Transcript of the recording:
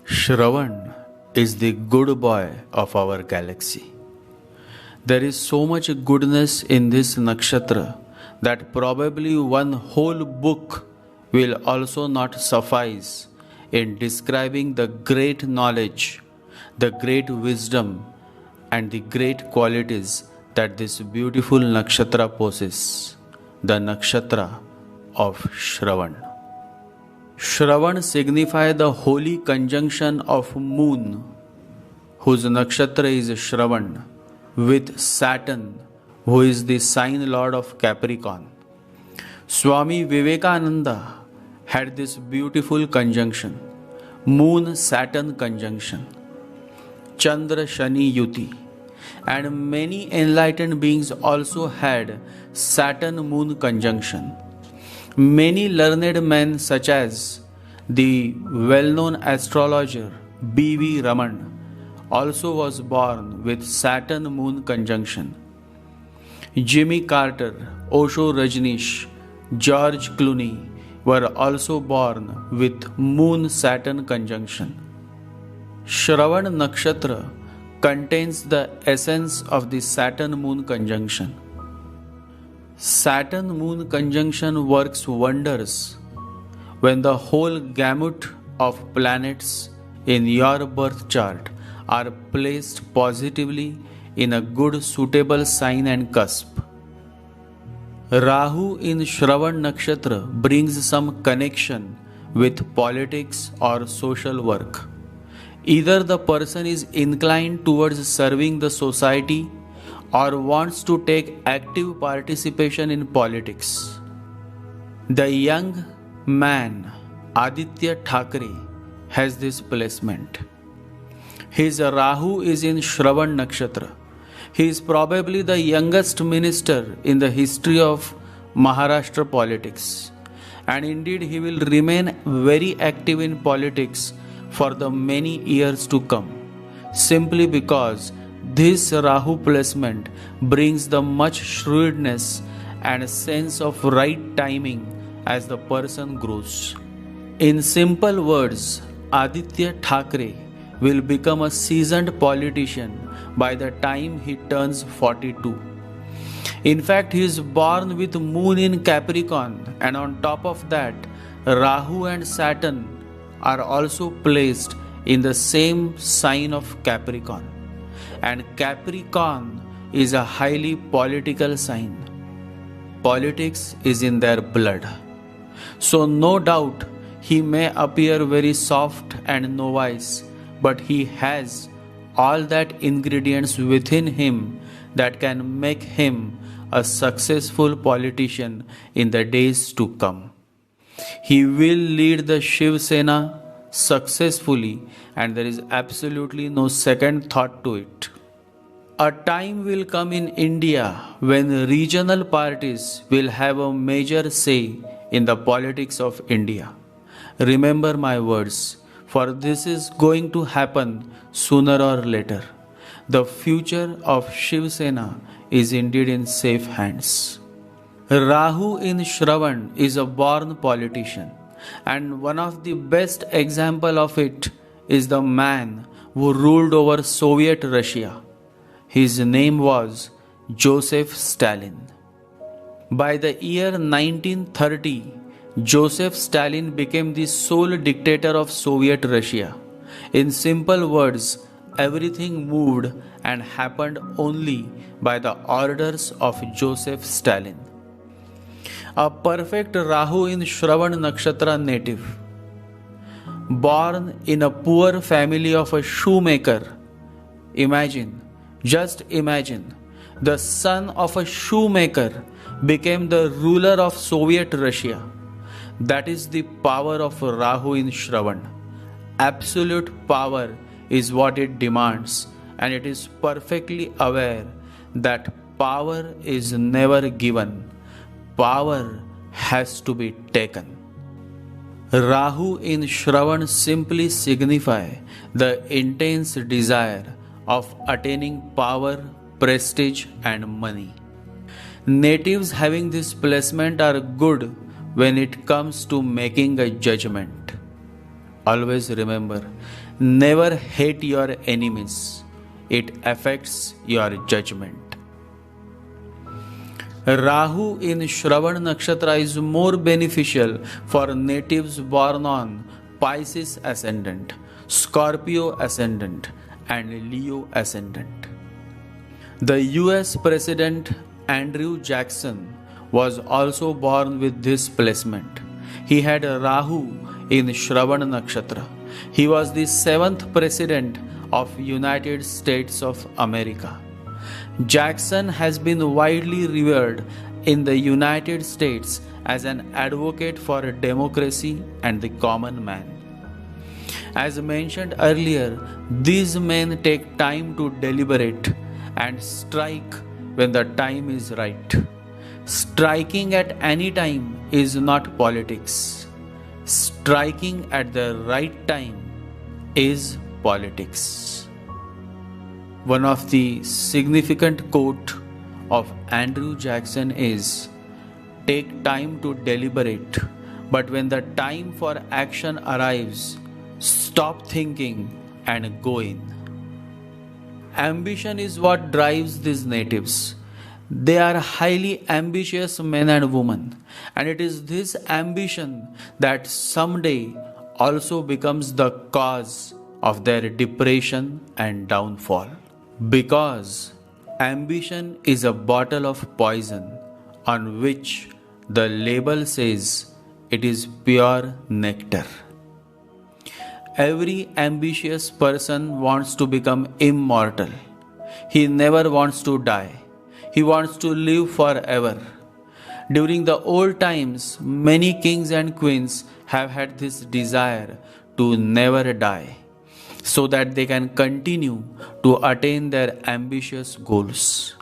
Shravan is the good boy of our galaxy. There is so much goodness in this nakshatra that probably one whole book will also not suffice in describing the great knowledge, the great wisdom, and the great qualities that this beautiful nakshatra possesses, the nakshatra of Shravan. Shravan signifies the holy conjunction of moon, whose nakshatra is Shravan, with Saturn, who is the sign lord of Capricorn. Swami Vivekananda had this beautiful conjunction, Moon-Saturn conjunction, Chandra-Shani Yuti, and many enlightened beings also had Saturn-Moon conjunction. Many learned men such as the well-known astrologer B.V. Raman also was born with Saturn-Moon conjunction. Jimmy Carter, Osho Rajneesh, George Clooney were also born with Moon-Saturn conjunction. Shravan Nakshatra contains the essence of the Saturn-Moon conjunction. Saturn-Moon conjunction works wonders when the whole gamut of planets in your birth chart are placed positively in a good suitable sign and cusp. Rahu in Shravan Nakshatra brings some connection with politics or social work. Either the person is inclined towards serving the society or wants to take active participation in politics. The young man Addittya Thakre has this placement. His Rahu is in Shravan Nakshatra. He is probably the youngest minister in the history of Maharashtra politics. And indeed he will remain very active in politics for the many years to come, simply because this Rahu placement brings the much shrewdness and a sense of right timing as the person grows. In simple words, Addittya Thakre will become a seasoned politician by the time he turns 42. In fact, he is born with moon in Capricorn, and on top of that, Rahu and Saturn are also placed in the same sign of Capricorn. And Capricorn is a highly political sign. Politics is in their blood. So no doubt he may appear very soft and novice, but he has all that ingredients within him that can make him a successful politician in the days to come. He will lead the Shiv Sena successfully, and there is absolutely no second thought to it. A time will come in India when regional parties will have a major say in the politics of India. Remember my words, for this is going to happen sooner or later. The future of Shiv Sena is indeed in safe hands. Rahu in Shravan is a born politician, and one of the best example of it is the man who ruled over Soviet Russia. His name was Joseph Stalin. By the year 1930, Joseph Stalin became the sole dictator of Soviet Russia. In simple words, everything moved and happened only by the orders of Joseph Stalin. A perfect Rahu in Shravan Nakshatra native. Born in a poor family of a shoemaker. Just imagine, the son of a shoemaker became the ruler of Soviet Russia. That is the power of Rahu in Shravan. Absolute power is what it demands, and it is perfectly aware that power is never given. Power has to be taken. Rahu in Shravan simply signify the intense desire of attaining power, prestige, and money. Natives having this placement are good when it comes to making a judgment. always remember, never hate your enemies. It affects your judgment. Rahu in Shravana Nakshatra is more beneficial for natives born on Pisces ascendant, Scorpio ascendant, and Leo ascendant. The US President Andrew Jackson was also born with this placement. He had Rahu in Shravana Nakshatra. He was the 7th President of United States of America. Jackson has been widely revered in the United States as an advocate for democracy and the common man. As mentioned earlier, these men take time to deliberate and strike when the time is right. Striking at any time is not politics. Striking at the right time is politics. One of the significant quote of Andrew Jackson is, "Take time to deliberate, but when the time for action arrives, stop thinking and go in." Ambition is what drives these natives. They are highly ambitious men and women, and it is this ambition that someday also becomes the cause of their depression and downfall. Because ambition is a bottle of poison on which the label says it is pure nectar. Every ambitious person wants to become immortal. He never wants to die. He wants to live forever. During the old times, many kings and queens have had this desire to never die, so that they can continue to attain their ambitious goals.